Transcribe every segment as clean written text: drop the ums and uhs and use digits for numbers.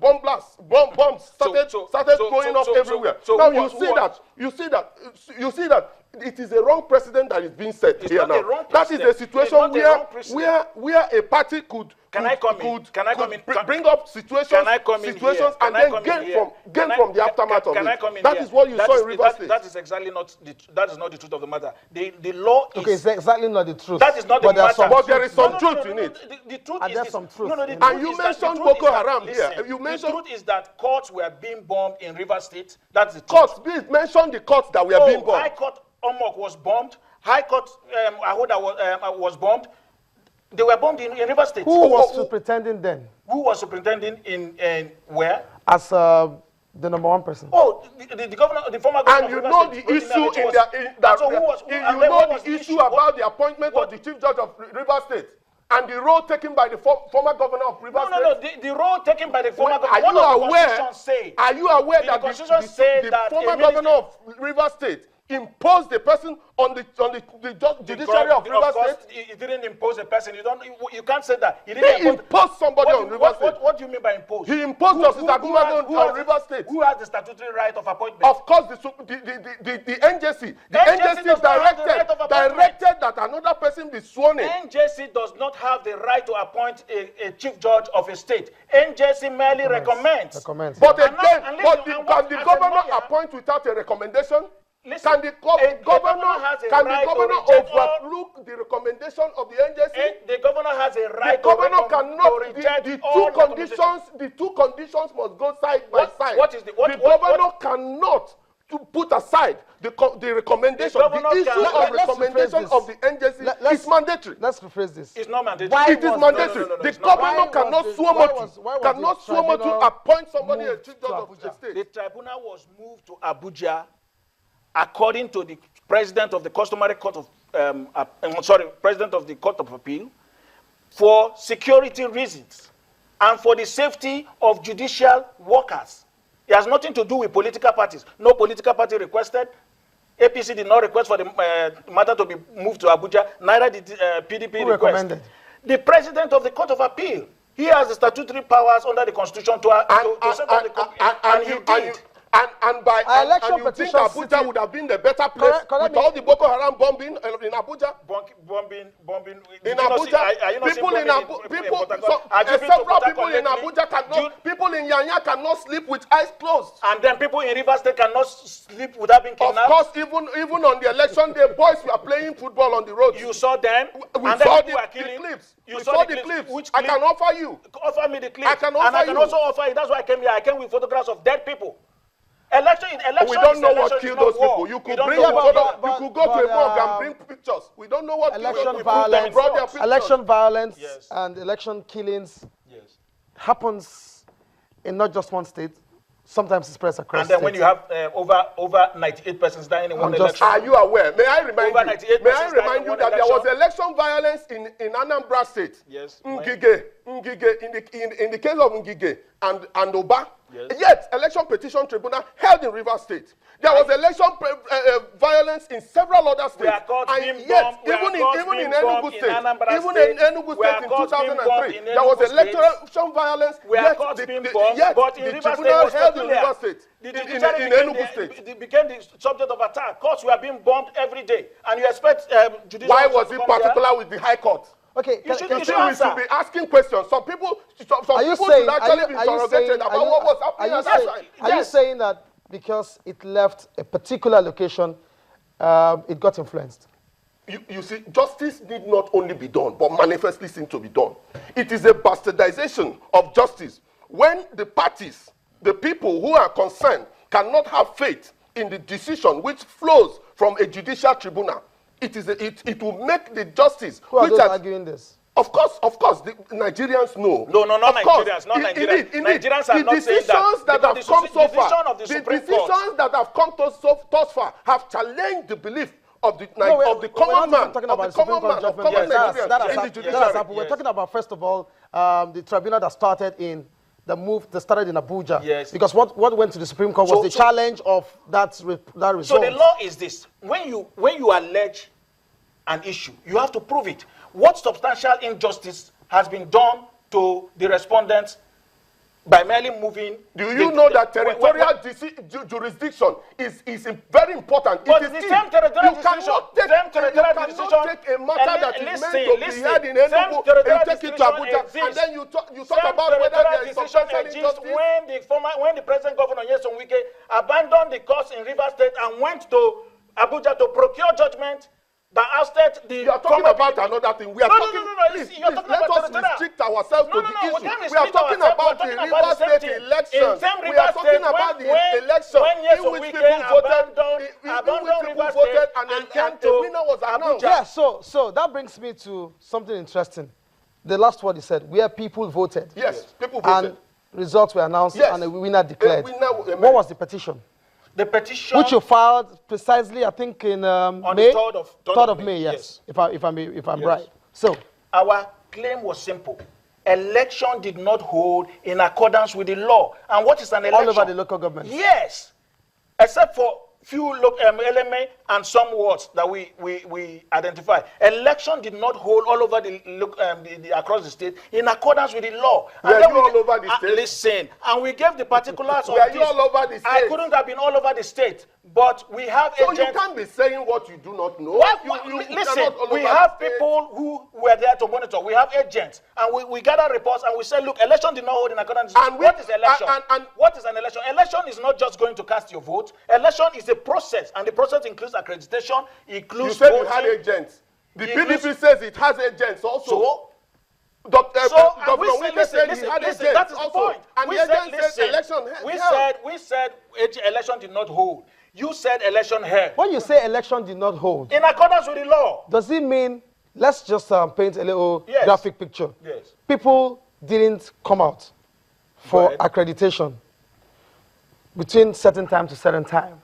bomb blasts, bombs started going up everywhere. Now you see that it is a wrong precedent that is being set here now. That is a situation where a party could bring up situations and then gain from the aftermath of it. That is what you saw in Rivers State. That is exactly not the truth of the matter. The law is... Okay, it's exactly not the truth. That is not the matter. But there is some truth in it. The truth is there's some truth. And you mentioned Boko Haram here. The truth is that courts were being bombed in Rivers State. That's the truth. Courts, please mention the courts that were being bombed. High Court Omok was bombed. High Court Ahoda was bombed. They were bombed in Rivers State. Who was superintending then? Who was superintending in where? As the number one person. Oh, the governor, the former governor. And you know the issue about the appointment of the chief judge of Rivers State and the role taken by the former governor of Rivers State. No. The role taken by the former governor. Are you aware that the former governor of Rivers State imposed the person on the judiciary of Rivers State? He didn't impose a person. You can't say that. He imposed somebody on Rivers State. What do you mean by impose? He imposed Justice Agumaga on Rivers State. Who has the statutory right of appointment? Of course, the NJC. The NJC directed that another person be sworn in. NJC does not have the right to appoint a chief judge of a state. NJC merely recommends. But again, can the governor appoint without a recommendation? Listen, can the governor overlook the recommendation of the NJC? The governor has a right. The governor cannot. The two conditions must go side by side. The governor cannot to put aside the recommendation. The issue of recommendation of the NJC is mandatory. Let's rephrase this. It's not mandatory. It is mandatory. The governor cannot swarm to appoint somebody as chief judge of the state. The tribunal was moved to Abuja according to the president of the customary court of president of the Court of Appeal, for security reasons and for the safety of judicial workers. It has nothing to do with political parties. No political party requested. APC did not request for the matter to be moved to Abuja. Neither did PDP request. Recommended? The president of the Court of Appeal. He has the statutory powers under the Constitution to set up the and he did. And you think Abuja would have been the better place with all the Boko Haram bombing in Abuja? Bombing in Abuja. People in Yanya cannot sleep with eyes closed. And then people in Rivers State cannot sleep without being kidnapped. Of course, even on the election day, boys were playing football on the road. You saw them. We saw the clips. You saw the clips. Which I can offer you. Offer me the clips. I can offer you. And I can also offer you. That's why I came here. I came with photographs of dead people. Election we don't know what killed those people. You could bring you could go to a morgue and bring pictures. We don't know what election violence, election violence and election killings happens in not just one state. Sometimes it's spread across. And then when you have over 98 persons dying in one election. Are you aware? May I remind you that there was election violence in Anambra State. Yes. Ngige, in the case of Ngige and Oba. Yes. Yet, election petition tribunal held in Rivers State. There was election violence in several other states. And yet, even in Enugu State, in 2003, there was election violence. Yet the tribunal held in Rivers State. In Enugu State. It became the subject of attack. Courts were being bombed every day. And you expect judicial... Why was it particular with the High Court? Okay, we should be asking questions. Some people should actually be interrogated about what was happening at that time. Are you saying that because it left a particular location, it got influenced? You see, justice need not only be done, but manifestly seem to be done. It is a bastardization of justice when the parties, the people who are concerned, cannot have faith in the decision which flows from a judicial tribunal. It will make the justice. Who are those arguing this? Of course, the Nigerians know. No, not Nigerians. Nigerians are not saying that. The decisions that have come thus far have challenged the belief of the common man. We're talking about, first of all, the tribunal that started in Abuja. Yes. Because what went to the Supreme Court was the challenge of that result. So the law is this: when you allege an issue, you have to prove it. What substantial injustice has been done to the respondents by merely moving. Do you know that territorial jurisdiction is very important? But it is the same territorial jurisdiction. You cannot take a matter that is meant to be heard in Enugu and take it to Abuja, and then you talk about whether there is substantial injustice. When the present governor Nyesom Wike abandoned the cause in Rivers State and went to Abuja to procure judgment that ousted the. You are talking about another thing. We are talking. Please, let us restrict ourselves to the issue. We are talking about the Rivers State election. We are talking about the election in which people voted, and then the winner was announced. Yeah. So that brings me to something interesting. The last word he said, where people voted. Yes, people voted. And results were announced, and a winner declared. What was the petition? The petition, which you filed precisely, I think, in on May, the 3rd of May, yes. If I'm right. So our claim was simple: election did not hold in accordance with the law. And what is an election? All over the local government. Yes, except for few LMA and some wards that we identify. Election did not hold all over the across the state in accordance with the law. Were you all over the state? Listen, and we gave the particulars of this. Were you all over the state? I couldn't have been all over the state, but we have so agents. You can't be saying what you do not know. Listen, we have people who were there to monitor. We have agents, and we gather reports, and we say, look, election did not hold in accordance. And what is election? What is an election? Election is not just going to cast your vote. Election is a process, and the process includes accreditation, includes. You said you had agents. The PDP says it has agents also. So, Dr. Wike said he had agents. That is the point. And the agent said election we said election did not hold. You said election held. When you say election did not hold, in accordance with the law, does it mean, let's just paint a little graphic picture. Yes. People didn't come out for accreditation between certain time to certain time.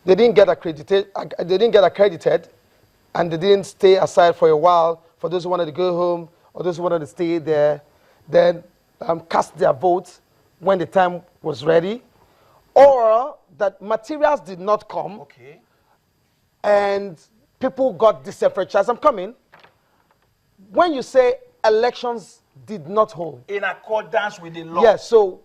They didn't get accredited, and they didn't stay aside for a while for those who wanted to go home or those who wanted to stay there, then cast their votes when the time was ready, or that materials did not come, and people got disenfranchised. I'm coming. When you say elections did not hold, in accordance with the law. Yes, so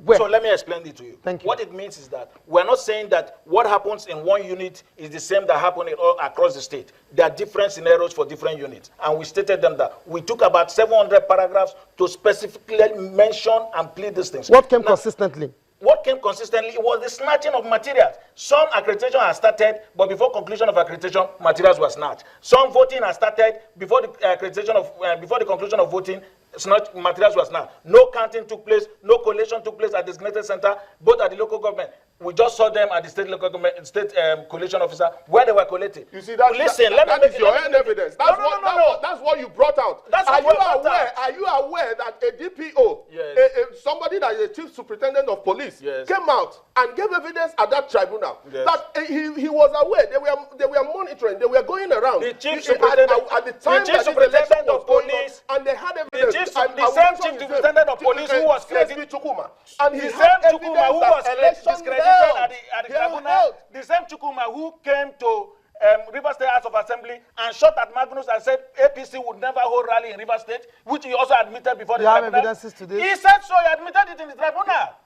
where? So let me explain it to you. Thank you. What it means is that we're not saying that what happens in one unit is the same that happened all across the state. There are different scenarios for different units. And we stated them that we took about 700 paragraphs to specifically mention and plead these things. What came consistently? What came consistently was the snatching of materials. Some accreditation has started, but before conclusion of accreditation, materials were snatched. Some voting has started before the accreditation of before the conclusion of voting. Materials were snatched. No counting took place. No collation took place at the designated center, both at the local government. We just saw them at the state local government, state collation officer where they were collating. You see that? Listen, that is your own evidence. That's what you brought out. Are you aware that a DPO, somebody that is a chief superintendent of police, came out and gave evidence at that tribunal that he was aware they were monitoring, they were going around. The chief superintendent at the time that this election was going on, and they had evidence. The same chief superintendent of police who was credited, and the same Chukuma who was discredited at the tribunal, the same Chukuma who came to Rivers State House of Assembly and shot at Magnus and said APC would never hold rally in Rivers State, which he also admitted before the tribunal. You have evidences to this? He said so, he admitted it in the tribunal.